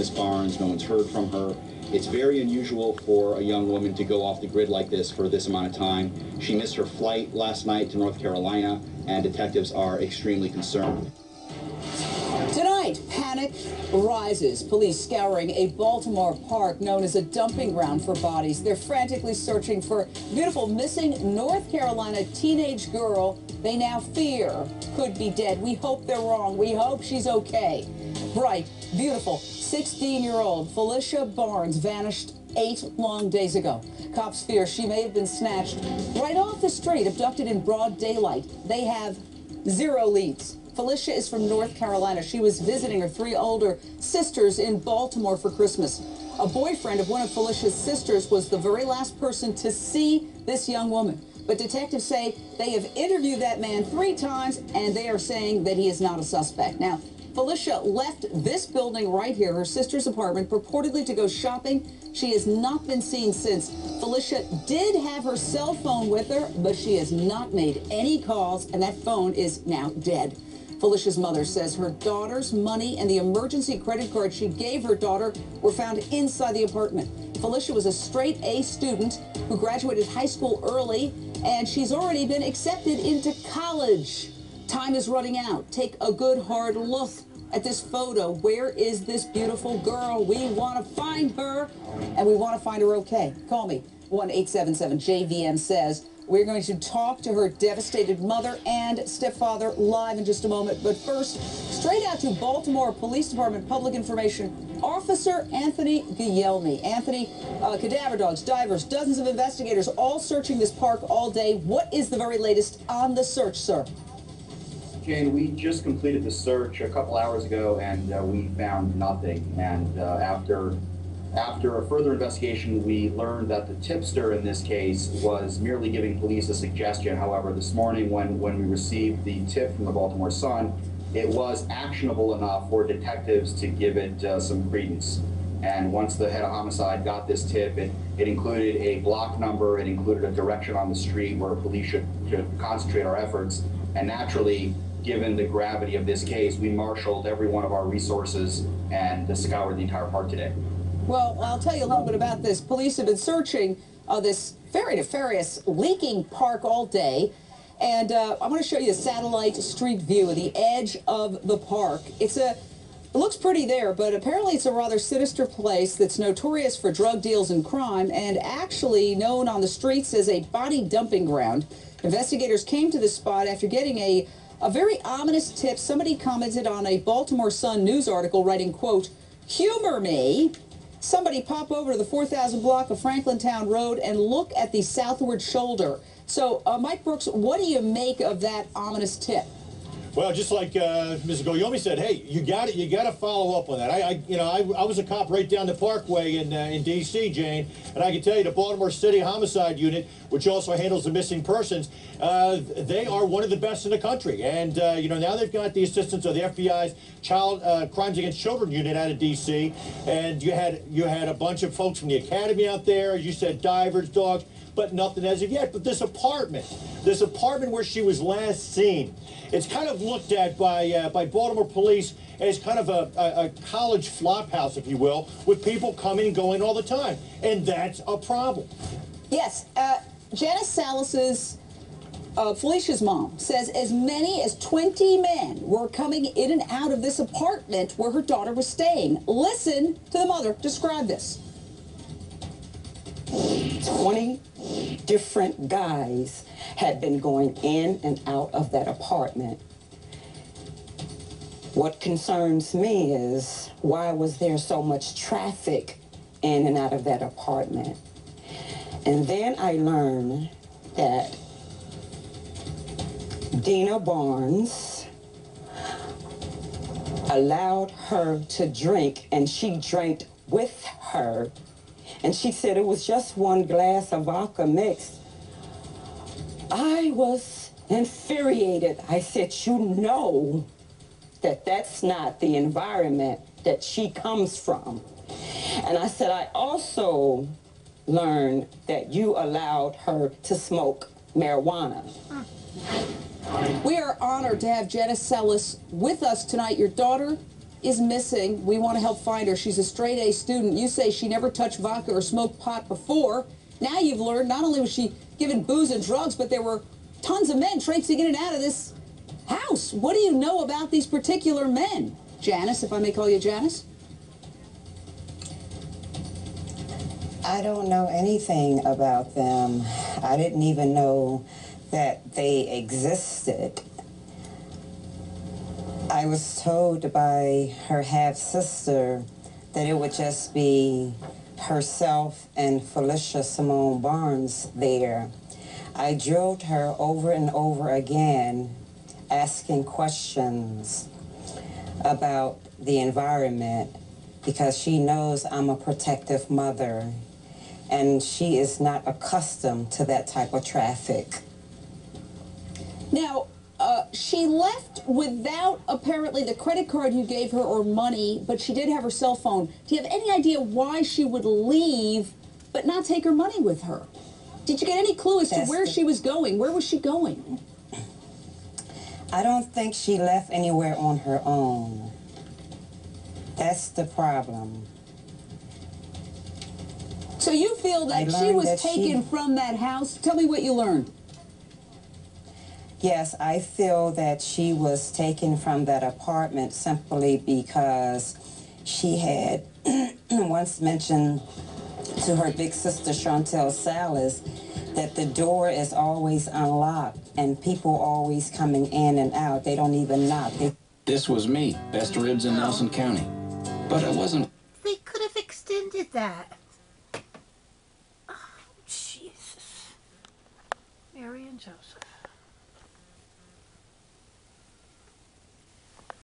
Miss Barnes. No one's heard from her. It's very unusual for a young woman to go off the grid like this for this amount of time. She missed her flight last night to North Carolina, and detectives are extremely concerned. Tonight, panic rises. Police scouring a Baltimore park known as a dumping ground for bodies. They're frantically searching for a beautiful missing North Carolina teenage girl they now fear could be dead. We hope they're wrong. We hope she's okay. Bright, beautiful, 16-year-old Phylicia Barnes vanished 8 long days ago. Cops fear she may have been snatched right off the street, abducted in broad daylight. They have 0 leads. Phylicia is from North Carolina. She was visiting her 3 older sisters in Baltimore for Christmas. A boyfriend of one of Phylicia's sisters was the very last person to see this young woman. But detectives say they have interviewed that man 3 times, and they are saying that he is not a suspect. Now, Phylicia left this building right here, her sister's apartment, purportedly to go shopping. She has not been seen since. Phylicia did have her cell phone with her, but she has not made any calls, and that phone is now dead. Phylicia's mother says her daughter's money and the emergency credit card she gave her daughter were found inside the apartment. Phylicia was a straight A student who graduated high school early, and she's already been accepted into college. Time is running out. Take a good hard look at this photo. Where is this beautiful girl? We want to find her, and we want to find her okay. Call me, 1-877-JVM says. We're going to talk to her devastated mother and stepfather live in just a moment. But first, straight out to Baltimore Police Department Public Information Officer Anthony Guglielmi. Anthony, cadaver dogs, divers, dozens of investigators all searching this park all day. What is the very latest on the search, sir? Jane, we just completed the search a couple hours ago, and we found nothing. And after a further investigation, we learned that the tipster in this case was merely giving police a suggestion. However, this morning when we received the tip from the Baltimore Sun, it was actionable enough for detectives to give it some credence. And once the head of homicide got this tip, it included a block number, it included a direction on the street where police should concentrate our efforts. And naturally, given the gravity of this case, we marshaled every one of our resources and scoured the entire park today. Well, I'll tell you a little bit about this. Police have been searching this very nefarious leaking park all day. And I want to show you a satellite street view of the edge of the park. It looks pretty there, but apparently it's a rather sinister place that's notorious for drug deals and crime, and actually known on the streets as a body dumping ground. Investigators came to this spot after getting a very ominous tip. Somebody commented on a Baltimore Sun news article writing, quote, "Humor me. Somebody pop over to the 4000 block of Franklintown Road and look at the southward shoulder." So, Mike Brooks, what do you make of that ominous tip? Well, just like Mrs. Guglielmi said, hey, you got to follow up on that. I was a cop right down the Parkway in D.C., Jane, and I can tell you the Baltimore City Homicide Unit, which also handles the missing persons, they are one of the best in the country. And now they've got the assistance of the FBI's Child Crimes Against Children Unit out of D.C. And you had a bunch of folks from the academy out there, as you said, divers, dogs, but nothing as of yet. But this apartment where she was last seen, it's kind of looked at by Baltimore police as kind of a college flop house, if you will, with people coming and going all the time. And that's a problem. Yes. Janice Salas's, Phylicia's mom, says as many as 20 men were coming in and out of this apartment where her daughter was staying. Listen to the mother describe this. 20 different guys had been going in and out of that apartment. What concerns me is, why was there so much traffic in and out of that apartment? And then I learned that Dina Barnes allowed her to drink, and she drank with her. And she said it was just one glass of vodka mixed. I was infuriated. I said, you know that that's not the environment that she comes from. And I said, I also learned that you allowed her to smoke marijuana. We are honored to have Janice Salas with us tonight. Your daughter is missing. We want to help find her. She's a straight A student. You say she never touched vodka or smoked pot before. Now you've learned not only was she given booze and drugs, but there were tons of men traipsing in and out of this house. What do you know about these particular men? Janice, if I may call you Janice? I don't know anything about them. I didn't even know that they existed. I was told by her half-sister that it would just be herself and Phylicia Simone Barnes there. I drilled her over and over again, asking questions about the environment, because she knows I'm a protective mother, and she is not accustomed to that type of traffic. Now, she left without apparently the credit card you gave her or money, but she did have her cell phone. Do you have any idea why she would leave but not take her money with her? Did you get any clue as to where she was going? Where was she going? I don't think she left anywhere on her own. That's the problem. So you feel that she was taken from that house? Tell me what you learned. Yes, I feel that she was taken from that apartment simply because she had once mentioned to her big sister Chantel Salas that the door is always unlocked and people always coming in and out. They don't even knock. This was me, best ribs in Nelson County. But it wasn't. They could have extended that. Oh, Jesus. Mary and Joseph.